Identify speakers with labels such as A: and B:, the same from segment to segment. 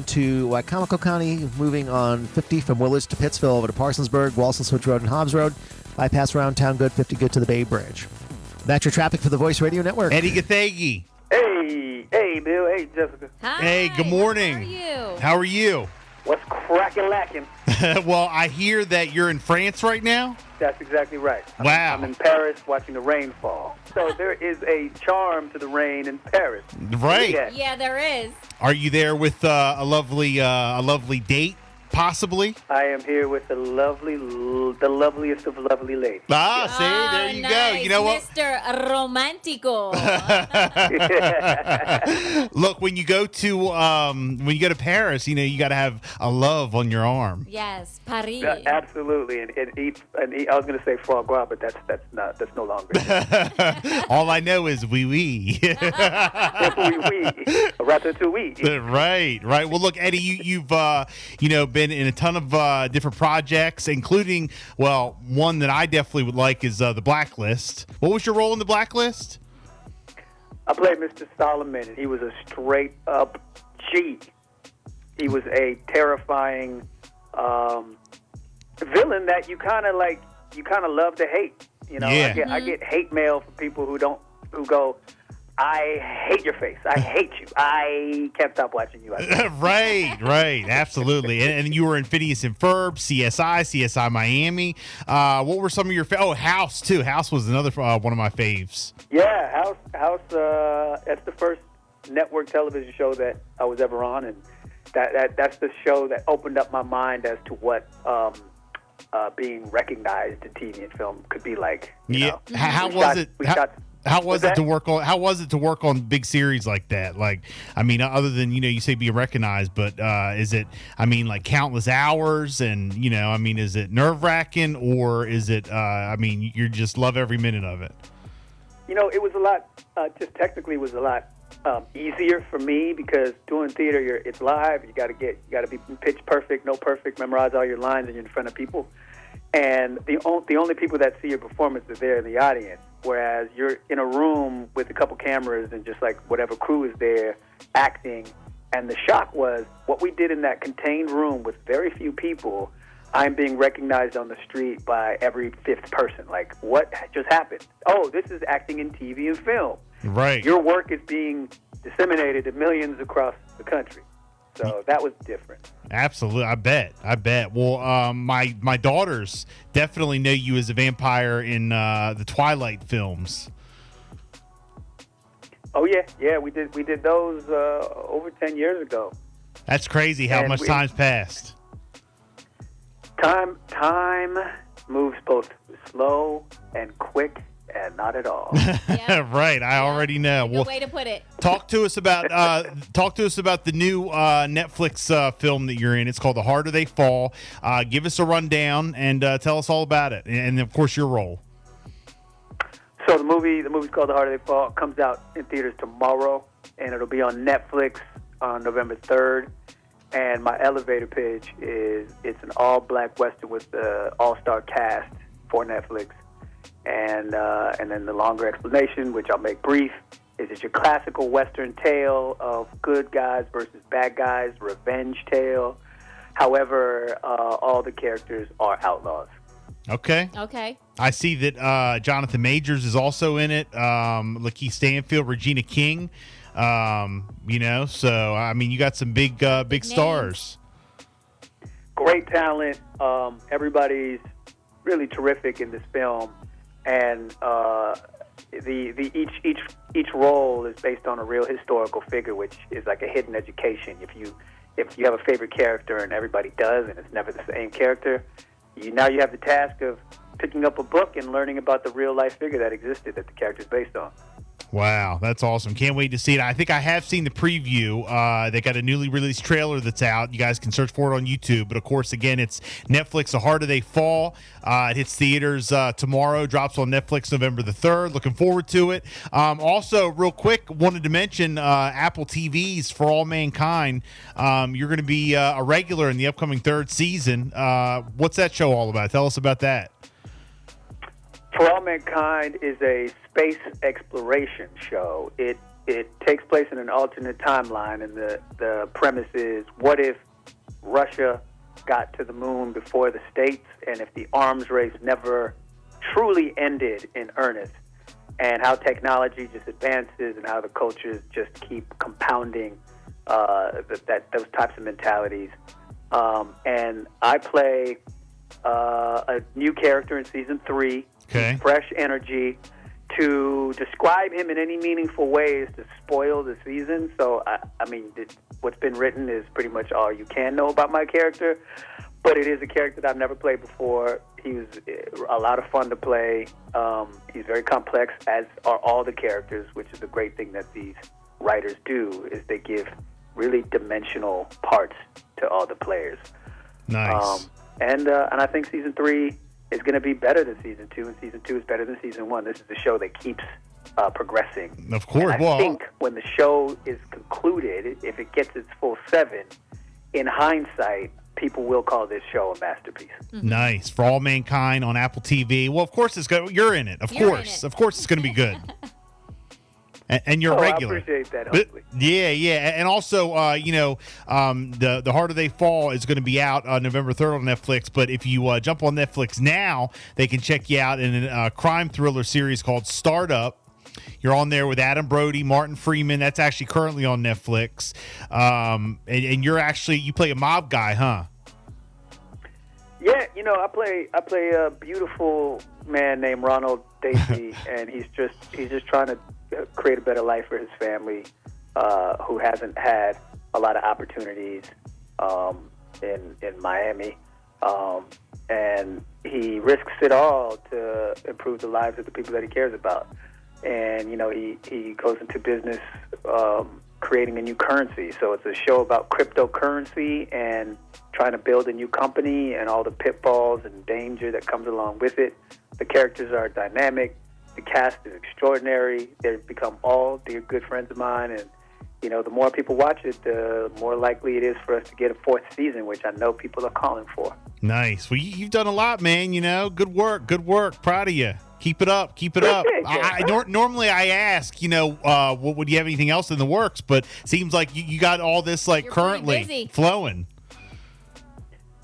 A: to Wycomico County, moving on 50 from Willards to Pittsville over to Parsonsburg, Walsall Switch Road, and Hobbs Road. Bypass around Town Good, 50 good to the Bay Bridge. That's your traffic for the Voice Radio Network.
B: Edi Gathegi.
C: Hey, Bill. Hey, Jessica.
D: Hi.
B: Hey, good morning.
D: How are you?
B: How are you?
C: What's cracking lacking?
B: Well, I hear that you're in France right now.
C: That's exactly right.
B: Wow.
C: I'm in Paris watching the rain fall. So there is a charm to the rain in Paris.
B: Right.
D: Yeah, there is.
B: Are you there with a lovely date, possibly?
C: I am here with the loveliest of lovely ladies.
B: See, there you
D: nice.
B: go. You know what?
D: Mr. Romantico.
B: Look, when you go to Paris, you got to have a love on your arm.
D: Yes, Paris.
C: Yeah, absolutely, and eat. I was going to say foie gras, but that's no longer.
B: All I know is oui.
C: Oui, ratatouille.
B: Right. Well, look, Eddie, you've been in a ton of different projects, including one that I definitely would like is the Blacklist. What was your role in the Blacklist?
C: I played Mr. Solomon, and he was a straight up G. He was a terrifying villain that you kind of love to hate.
B: Yeah.
C: I get hate mail from people who go, I hate your face. I hate you. I can't stop watching you.
B: Right. Absolutely. And you were in Phineas and Ferb, CSI Miami. What were some of your House, too. House was another one of my faves.
C: Yeah, House. That's the first network television show that I was ever on, and that's the show that opened up my mind as to what being recognized in TV and film could be like.
B: Yeah. How was it to work on big series like that? Like, I mean, other than, you say being recognized, but is it, like countless hours and, is it nerve wracking or is it, you just love every minute of it?
C: It was a lot, just technically was a lot easier for me because doing theater, it's live. You got to be pitch perfect, no perfect, memorize all your lines and you're in front of people. And the only people that see your performance are there in the audience. Whereas you're in a room with a couple cameras and just like whatever crew is there acting. And the shock was what we did in that contained room with very few people. I'm being recognized on the street by every fifth person. Like, what just happened? Oh, this is acting in TV and film.
B: Right.
C: Your work is being disseminated to millions across the country. So that was different.
B: Absolutely. I bet. Well, my daughters definitely know you as a vampire in the Twilight films. Oh,
C: yeah. We did those over 10 years ago.
B: That's crazy how much time's passed.
C: Time moves both slow and quick. And not at all.
D: Yep.
B: Right, I already know.
D: Good way to put it.
B: Talk to us about the new Netflix film that you're in. It's called The Harder They Fall. Give us a rundown and tell us all about it, and of course your role.
C: So the movie's called The Harder They Fall. It comes out in theaters tomorrow, and it'll be on Netflix on November 3rd. And my elevator pitch is it's an all-black Western with the all-star cast for Netflix. And then the longer explanation, which I'll make brief, is it's your classical Western tale of good guys versus bad guys, revenge tale. However, all the characters are outlaws.
B: Okay. I see that Jonathan Majors is also in it. Lakeith Stanfield, Regina King. So you got some big stars.
C: Great talent. Everybody's really terrific in this film. And each role is based on a real historical figure, which is like a hidden education. If you have a favorite character and everybody does, and it's never the same character, now you have the task of picking up a book and learning about the real life figure that existed that the character is based on.
B: Wow, that's awesome. Can't wait to see it. I think I have seen the preview. They got a newly released trailer that's out. You guys can search for it on YouTube. But, of course, again, it's Netflix, The Harder They Fall. It hits theaters tomorrow, drops on Netflix November the 3rd. Looking forward to it. Also, real quick, wanted to mention Apple TV's For All Mankind. You're going to be a regular in the upcoming third season. What's that show all about? Tell us about that.
C: For All Mankind is a space exploration show. It it takes place in an alternate timeline, and the premise is, what if Russia got to the moon before the States, and if the arms race never truly ended in earnest, and how technology just advances and how the cultures just keep compounding those types of mentalities. And I play a new character in season 3,
B: Okay.
C: fresh energy. To describe him in any meaningful way is to spoil the season. So, I mean, what's been written is pretty much all you can know about my character. But it is a character that I've never played before. He was a lot of fun to play. He's very complex, as are all the characters, which is the great thing that these writers do, is they give really dimensional parts to all the players.
B: Nice.
C: And I think season 3 is going to be better than season 2, and season 2 is better than season 1. This is a show that keeps progressing.
B: Of course.
C: And I think when the show is concluded, if it gets its full 7, in hindsight, people will call this show a masterpiece.
B: Nice. For All Mankind on Apple TV. Well, of course you're in it. Of course it's going to be good. And you're regular.
C: I appreciate that. Hopefully.
B: Yeah. And also, the Harder They Fall is going to be out November 3rd on Netflix. But if you jump on Netflix now, they can check you out in a crime thriller series called Startup. You're on there with Adam Brody, Martin Freeman. That's actually currently on Netflix. And you play a mob guy, huh?
C: Yeah, I play a beautiful man named Ronald Dacey, and he's just trying to create a better life for his family, who hasn't had a lot of opportunities in Miami, and he risks it all to improve the lives of the people that he cares about. And he goes into business creating a new currency. So it's a show about cryptocurrency and trying to build a new company and all the pitfalls and danger that comes along with it. The characters are dynamic. The cast is extraordinary. They've become all dear good friends of mine. And, the more people watch it, the more likely it is for us to get a 4th season, which I know people are calling for.
B: Nice. Well, you've done a lot, man. Good work. Proud of you. Keep it up. Normally I ask, would you have anything else in the works? But seems like you got all this
D: You're
B: currently flowing.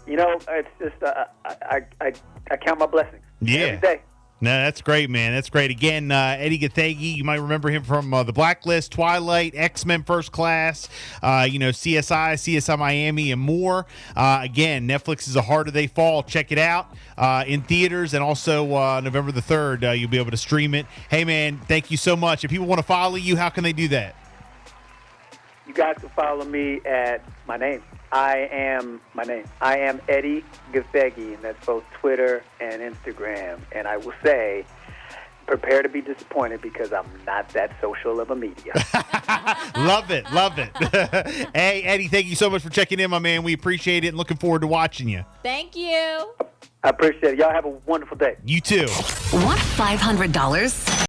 C: It's just I count my blessings every day.
B: No, that's great, man. That's great. Again, Edi Gathegi, you might remember him from The Blacklist, Twilight, X-Men First Class, CSI Miami, and more. Again, Netflix is A Harder They Fall. Check it out in theaters, and also November the 3rd, you'll be able to stream it. Hey, man, thank you so much. If people want to follow you, how can they do that?
C: You guys can follow me at my name. I am Edi Gathegi, and that's both Twitter and Instagram. And I will say, prepare to be disappointed because I'm not that social of a media.
B: Love it. Hey, Edi, thank you so much for checking in, my man. We appreciate it and looking forward to watching you.
D: Thank you.
C: I appreciate it. Y'all have a wonderful day.
B: You too.
E: Want $500?